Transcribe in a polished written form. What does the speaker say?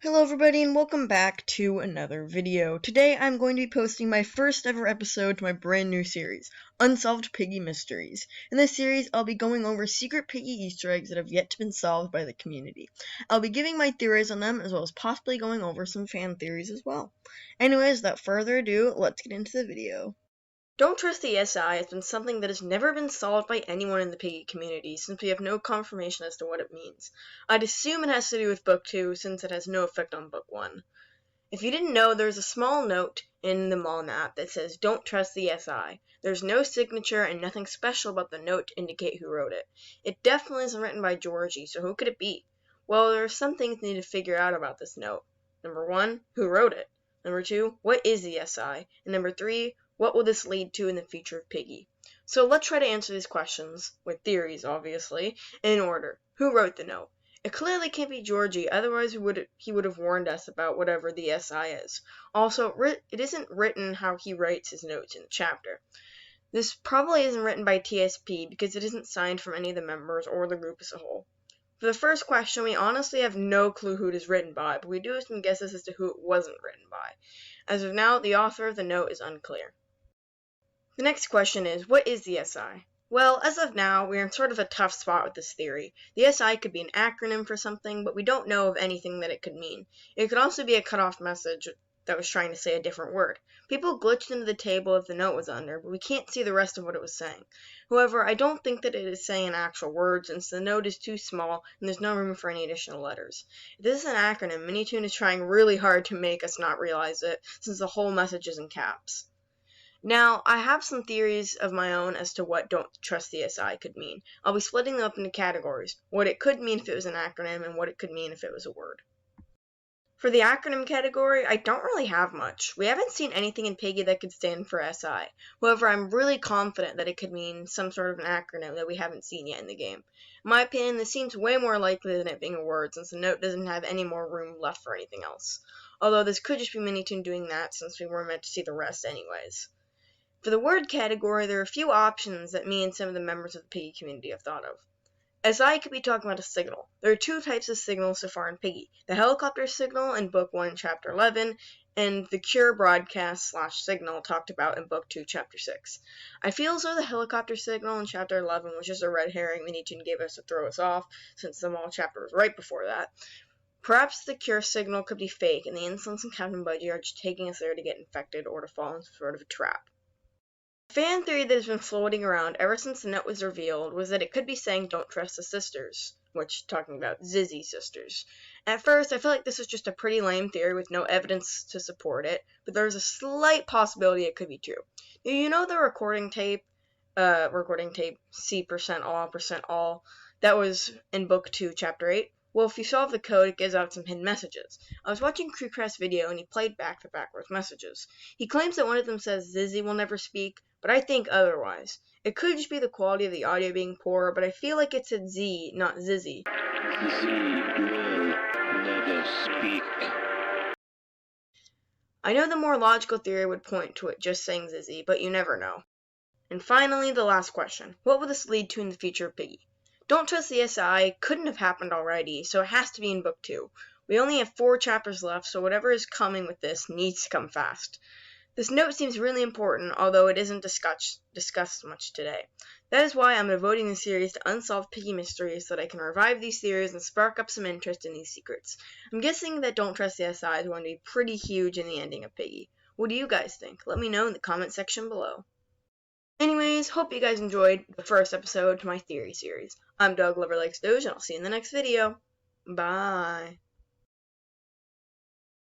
Hello everybody and welcome back to another video. Today I'm going to be posting my first ever episode to my brand new series, Unsolved Piggy Mysteries. In this series, I'll be going over secret Piggy Easter eggs that have yet to been solved by the community. I'll be giving my theories on them as well as possibly going over some fan theories as well. Anyways, without further ado, let's get into the video. Don't trust the SI has been something that has never been solved by anyone in the Piggy community, since we have no confirmation as to what it means. I'd assume it has to do with Book 2, since it has no effect on Book 1. If you didn't know, there's a small note in the Mall map that says, "Don't trust the SI." There's no signature and nothing special about the note to indicate who wrote it. It definitely isn't written by Georgie, so who could it be? Well, there are some things you need to figure out about this note. Number 1, who wrote it? Number 2, what is the SI? And number 3, what will this lead to in the future of Piggy? So let's try to answer these questions, with theories obviously, in order. Who wrote the note? It clearly can't be Georgie, otherwise he would have warned us about whatever the SI is. Also, it isn't written how he writes his notes in the chapter. This probably isn't written by TSP because it isn't signed from any of the members or the group as a whole. For the first question, we honestly have no clue who it is written by, but we do have some guesses as to who it wasn't written by. As of now, the author of the note is unclear. The next question is, what is the SI? Well, as of now, we're in sort of a tough spot with this theory. The SI could be an acronym for something, but we don't know of anything that it could mean. It could also be a cut-off message that was trying to say a different word. People glitched into the table if the note was under, but we can't see the rest of what it was saying. However, I don't think that it is saying actual words, since the note is too small and there's no room for any additional letters. If this is an acronym, Minitoon is trying really hard to make us not realize it, since the whole message is in caps. Now, I have some theories of my own as to what "don't trust the SI" could mean. I'll be splitting them up into categories, what it could mean if it was an acronym and what it could mean if it was a word. For the acronym category, I don't really have much. We haven't seen anything in Piggy that could stand for SI. However, I'm really confident that it could mean some sort of an acronym that we haven't seen yet in the game. In my opinion, this seems way more likely than it being a word, since the note doesn't have any more room left for anything else. Although this could just be Minitoon doing that, since we weren't meant to see the rest anyways. For the word category, there are a few options that me and some of the members of the Piggy community have thought of. SI could be talking about a signal. There are two types of signals so far in Piggy: the helicopter signal in Book 1, Chapter 11, and the cure broadcast / signal talked about in Book 2, Chapter 6. I feel as though the helicopter signal in Chapter 11 was just a red herring Minitoon gave us to throw us off, since the mall chapter was right before that. Perhaps the cure signal could be fake, and the Insolence and Captain Budgie are just taking us there to get infected or to fall into sort of a trap. A fan theory that has been floating around ever since the note was revealed was that it could be saying "don't trust the sisters," which talking about Zizzy sisters. At first, I felt like this was just a pretty lame theory with no evidence to support it, but there's a slight possibility it could be true. Do you know the recording tape C%all, that was in Book 2, Chapter 8? Well, if you solve the code, it gives out some hidden messages. I was watching Creecrast's video, and he played back the backwards messages. He claims that one of them says Zizzy will never speak, but I think otherwise. It could just be the quality of the audio being poor, but I feel like it said Z, not Zizzy. Zizzy will never speak. I know the more logical theory would point to it just saying Zizzy, but you never know. And finally, the last question. What will this lead to in the future of Piggy? Don't trust the SI couldn't have happened already, so it has to be in Book 2. We only have 4 chapters left, so whatever is coming with this needs to come fast. This note seems really important, although it isn't discussed much today. That is why I'm devoting the series to Unsolved Piggy Mysteries, so that I can revive these theories and spark up some interest in these secrets. I'm guessing that Don't Trust the SI is going to be pretty huge in the ending of Piggy. What do you guys think? Let me know in the comment section below. Anyways, hope you guys enjoyed the first episode to my theory series. I'm Doug Lover Likes Doge, and I'll see you in the next video. Bye.